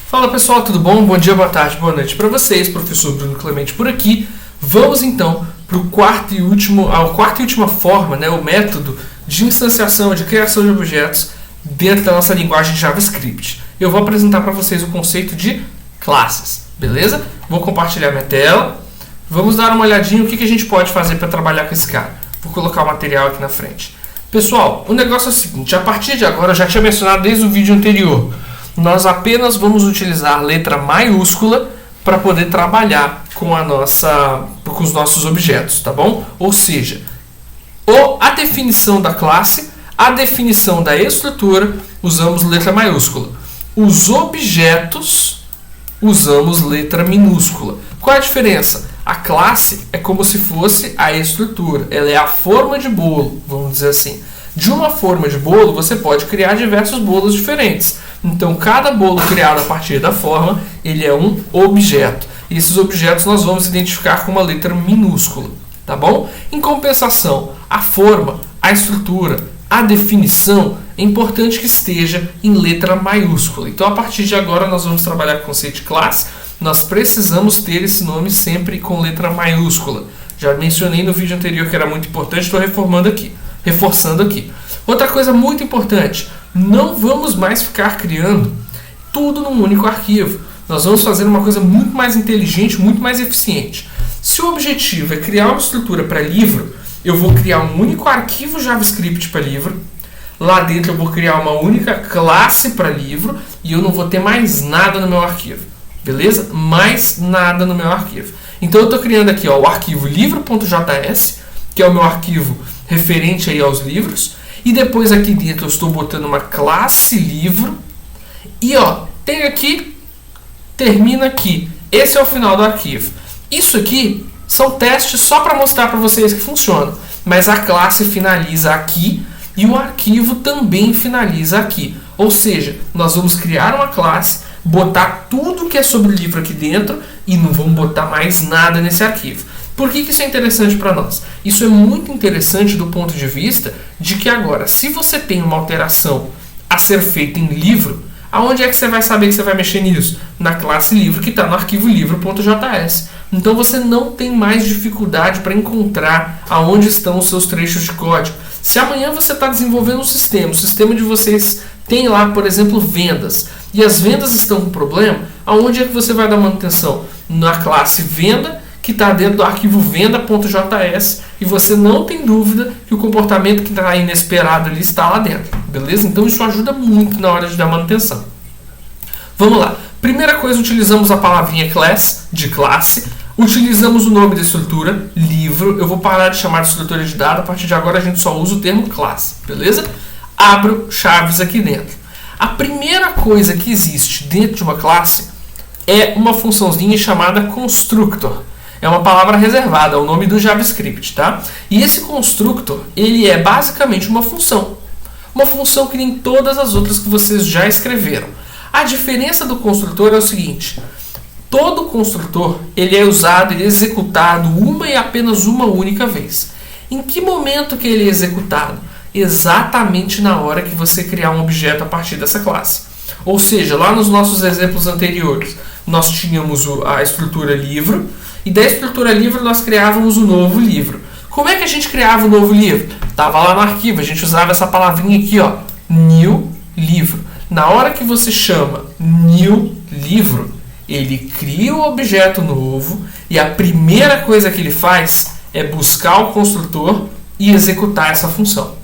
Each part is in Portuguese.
Fala pessoal, tudo bom? Bom dia, boa tarde, boa noite para vocês. Professor Bruno Clemente por aqui. Vamos então para a quarta e última forma, o método de instanciação, de criação de objetos dentro da nossa linguagem JavaScript. Eu vou apresentar para vocês o conceito de classes, beleza? Vou compartilhar minha tela. Vamos dar uma olhadinha no que a gente pode fazer para trabalhar com esse cara. Vou colocar o material aqui na frente. Pessoal, o negócio é o seguinte, a partir de agora, eu já tinha mencionado desde o vídeo anterior, nós apenas vamos utilizar letra maiúscula para poder trabalhar com os nossos objetos, tá bom? Ou seja, a definição da classe, a definição da estrutura, usamos letra maiúscula. Os objetos, usamos letra minúscula. Qual é a diferença? A classe é como se fosse a estrutura, ela é a forma de bolo, vamos dizer assim. De uma forma de bolo, você pode criar diversos bolos diferentes. Então, cada bolo criado a partir da forma, ele é um objeto. E esses objetos nós vamos identificar com uma letra minúscula, tá bom? Em compensação, a forma, a estrutura, a definição, é importante que esteja em letra maiúscula. Então, a partir de agora, nós vamos trabalhar com o conceito de classe. Nós precisamos ter esse nome sempre com letra maiúscula. Já mencionei no vídeo anterior que era muito importante, estou reforçando aqui. Outra coisa muito importante, não vamos mais ficar criando tudo num único arquivo. Nós vamos fazer uma coisa muito mais inteligente, muito mais eficiente. Se o objetivo é criar uma estrutura para livro, eu vou criar um único arquivo JavaScript para livro. Lá dentro eu vou criar uma única classe para livro e eu não vou ter mais nada no meu arquivo. Beleza? Mais nada no meu arquivo. Então eu estou criando aqui o arquivo livro.js, que é o meu arquivo referente aí aos livros. E depois aqui dentro eu estou botando uma classe livro. E tem aqui, termina aqui. Esse é o final do arquivo. Isso aqui são testes só para mostrar para vocês que funciona. Mas a classe finaliza aqui e o arquivo também finaliza aqui. Ou seja, nós vamos criar uma classe, botar tudo que é sobre o livro aqui dentro e não vamos botar mais nada nesse arquivo. Por que isso é interessante para nós? Isso é muito interessante do ponto de vista de que agora, se você tem uma alteração a ser feita em livro, aonde é que você vai saber que você vai mexer nisso? Na classe livro que está no arquivo livro.js. Então você não tem mais dificuldade para encontrar aonde estão os seus trechos de código. Se amanhã você está desenvolvendo um sistema, o sistema de vocês tem lá, por exemplo, vendas, e as vendas estão com problema, aonde é que você vai dar manutenção? Na classe venda, que está dentro do arquivo venda.js, e você não tem dúvida que o comportamento que está inesperado ali está lá dentro, beleza? Então isso ajuda muito na hora de dar manutenção. Vamos lá. Primeira coisa, utilizamos a palavrinha class, de classe, utilizamos o nome da estrutura, livro. Eu vou parar de chamar de estrutura de dado, a partir de agora a gente só usa o termo classe, beleza? Abro chaves aqui dentro. A primeira coisa que existe dentro de uma classe é uma funçãozinha chamada constructor. É uma palavra reservada, é o nome do JavaScript, tá? E esse constructor, ele é basicamente uma função. Uma função que nem todas as outras que vocês já escreveram. A diferença do construtor é o seguinte: todo construtor ele é usado e executado uma e apenas uma única vez. Em que momento que ele é executado? Exatamente na hora que você criar um objeto a partir dessa classe. Ou seja, lá nos nossos exemplos anteriores, nós tínhamos a estrutura livro, e da estrutura livro nós criávamos o novo livro. Como é que a gente criava o novo livro? Estava lá no arquivo, a gente usava essa palavrinha aqui, new livro. Na hora que você chama new livro, ele cria o objeto novo e a primeira coisa que ele faz é buscar o construtor e executar essa função.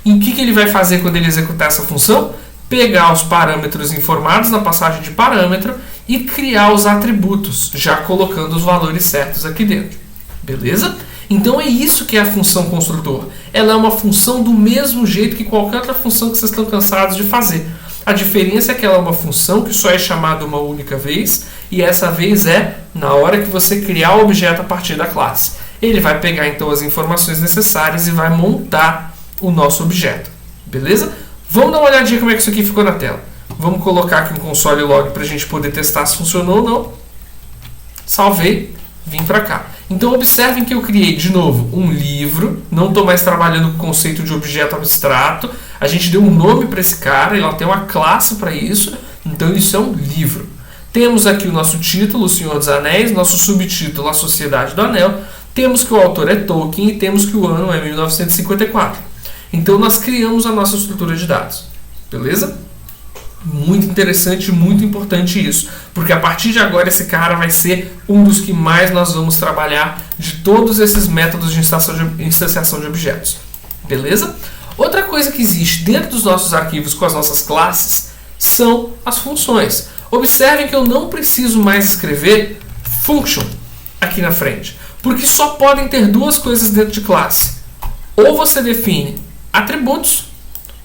E o que ele vai fazer quando ele executar essa função? Pegar os parâmetros informados na passagem de parâmetro e criar os atributos, já colocando os valores certos aqui dentro. Beleza? Então é isso que é a função construtor. Ela é uma função do mesmo jeito que qualquer outra função que vocês estão cansados de fazer. A diferença é que ela é uma função que só é chamada uma única vez, e essa vez é na hora que você criar o objeto a partir da classe. Ele vai pegar então as informações necessárias e vai montar o nosso objeto. Beleza? Vamos dar uma olhadinha como é que isso aqui ficou na tela. Vamos colocar aqui um console log para a gente poder testar se funcionou ou não. Salvei, vim para cá. Então observem que eu criei de novo um livro, não estou mais trabalhando com o conceito de objeto abstrato, a gente deu um nome para esse cara, ele tem uma classe para isso, então isso é um livro. Temos aqui o nosso título, O Senhor dos Anéis, nosso subtítulo, A Sociedade do Anel, temos que o autor é Tolkien e temos que o ano é 1954. Então nós criamos a nossa estrutura de dados, beleza? Muito interessante, muito importante isso, porque a partir de agora esse cara vai ser um dos que mais nós vamos trabalhar de todos esses métodos de instanciação de objetos, beleza? Outra coisa que existe dentro dos nossos arquivos com as nossas classes são as funções. Observem que eu não preciso mais escrever function aqui na frente, porque só podem ter duas coisas dentro de classe. Ou você define atributos,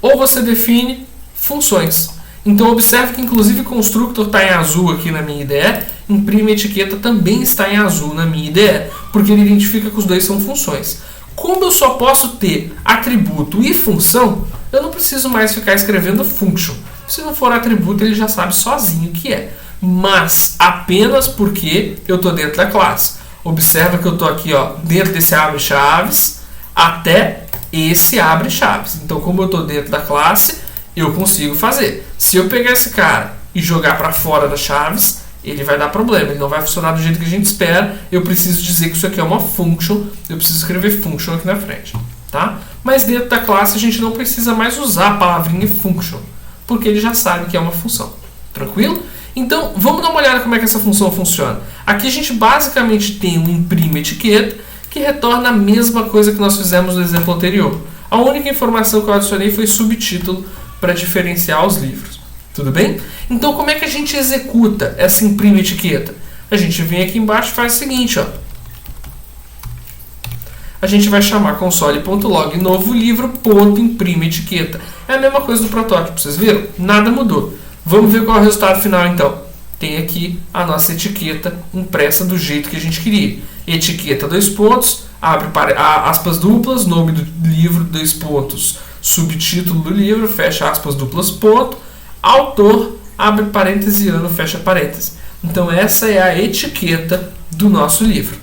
ou você define funções. Então observe que inclusive constructor está em azul aqui na minha IDE, imprime etiqueta também está em azul na minha IDE, porque ele identifica que os dois são funções. Como eu só posso ter atributo e função, eu não preciso mais ficar escrevendo function. Se não for atributo, ele já sabe sozinho o que é. Mas apenas porque eu estou dentro da classe. Observa que eu estou aqui dentro desse abre-chaves até esse abre-chaves. Então, como eu estou dentro da classe, eu consigo fazer. Se eu pegar esse cara e jogar para fora das chaves, ele vai dar problema, ele não vai funcionar do jeito que a gente espera. Eu preciso dizer que isso aqui é uma function, eu preciso escrever function aqui na frente, tá? Mas dentro da classe a gente não precisa mais usar a palavrinha function, porque ele já sabe que é uma função, tranquilo? Então vamos dar uma olhada como é que essa função funciona. Aqui a gente basicamente tem um imprime etiqueta que retorna a mesma coisa que nós fizemos no exemplo anterior. A única informação que eu adicionei foi subtítulo para diferenciar os livros. Tudo bem? Então, como é que a gente executa essa imprime etiqueta? A gente vem aqui embaixo e faz o seguinte, A gente vai chamar console.log novo livro ponto imprime etiqueta. É a mesma coisa do protótipo, vocês viram? Nada mudou. Vamos ver qual é o resultado final, então. Tem aqui a nossa etiqueta impressa do jeito que a gente queria. Etiqueta, dois pontos, abre aspas duplas, nome do livro, dois pontos, subtítulo do livro, fecha aspas duplas, ponto, autor, abre parêntese, ano, fecha parêntese. Então essa é a etiqueta do nosso livro.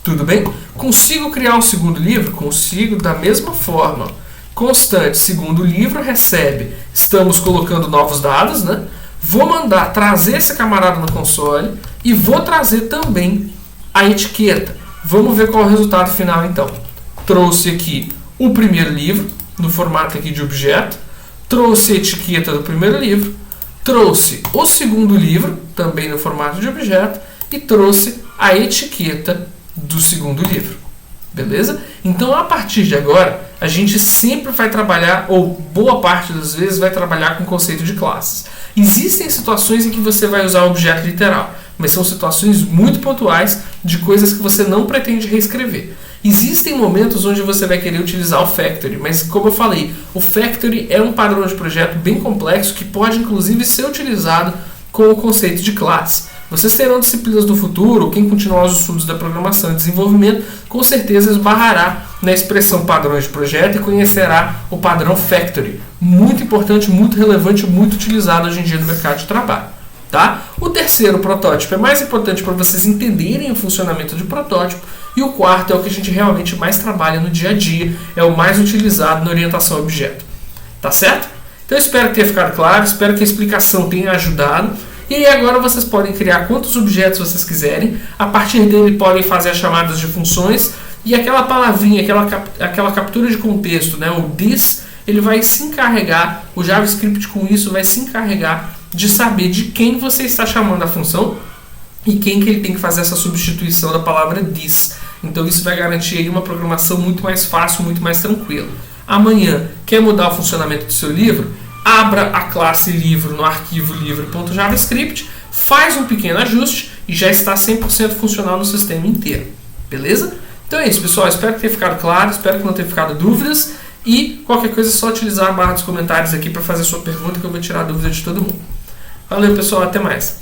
Tudo bem? Consigo criar um segundo livro? Consigo, da mesma forma. Constante, segundo livro, recebe. Estamos colocando novos dados, né? Vou mandar trazer esse camarada no console e vou trazer também a etiqueta. Vamos ver qual é o resultado final, então. Trouxe aqui o primeiro livro, no formato aqui de objeto. Trouxe a etiqueta do primeiro livro, trouxe o segundo livro, também no formato de objeto, e trouxe a etiqueta do segundo livro. Beleza? Então, a partir de agora, a gente sempre vai trabalhar, ou boa parte das vezes vai trabalhar com o conceito de classes. Existem situações em que você vai usar o objeto literal, mas são situações muito pontuais de coisas que você não pretende reescrever. Existem momentos onde você vai querer utilizar o factory, mas como eu falei, o factory é um padrão de projeto bem complexo que pode inclusive ser utilizado com o conceito de classe. Vocês terão disciplinas no futuro, quem continuar os estudos da programação e desenvolvimento, com certeza esbarrará na expressão padrões de projeto e conhecerá o padrão factory. Muito importante, muito relevante, muito utilizado hoje em dia no mercado de trabalho. Tá? O terceiro protótipo é mais importante para vocês entenderem o funcionamento de protótipo. E o quarto é o que a gente realmente mais trabalha no dia a dia, é o mais utilizado na orientação a objeto. Tá certo? Então eu espero que tenha ficado claro, espero que a explicação tenha ajudado. E aí agora vocês podem criar quantos objetos vocês quiserem, a partir dele podem fazer as chamadas de funções, e aquela palavrinha, aquela captura de contexto, né, o this, ele vai se encarregar, o JavaScript com isso vai se encarregar de saber de quem você está chamando a função e quem que ele tem que fazer essa substituição da palavra this. Então isso vai garantir aí uma programação muito mais fácil, muito mais tranquila. Amanhã, quer mudar o funcionamento do seu livro? Abra a classe livro no arquivo livro.javascript, faz um pequeno ajuste e já está 100% funcional no sistema inteiro. Beleza? Então é isso, pessoal. Espero que tenha ficado claro, espero que não tenha ficado dúvidas. E qualquer coisa é só utilizar a barra dos comentários aqui para fazer a sua pergunta, que eu vou tirar a dúvida de todo mundo. Valeu, pessoal. Até mais.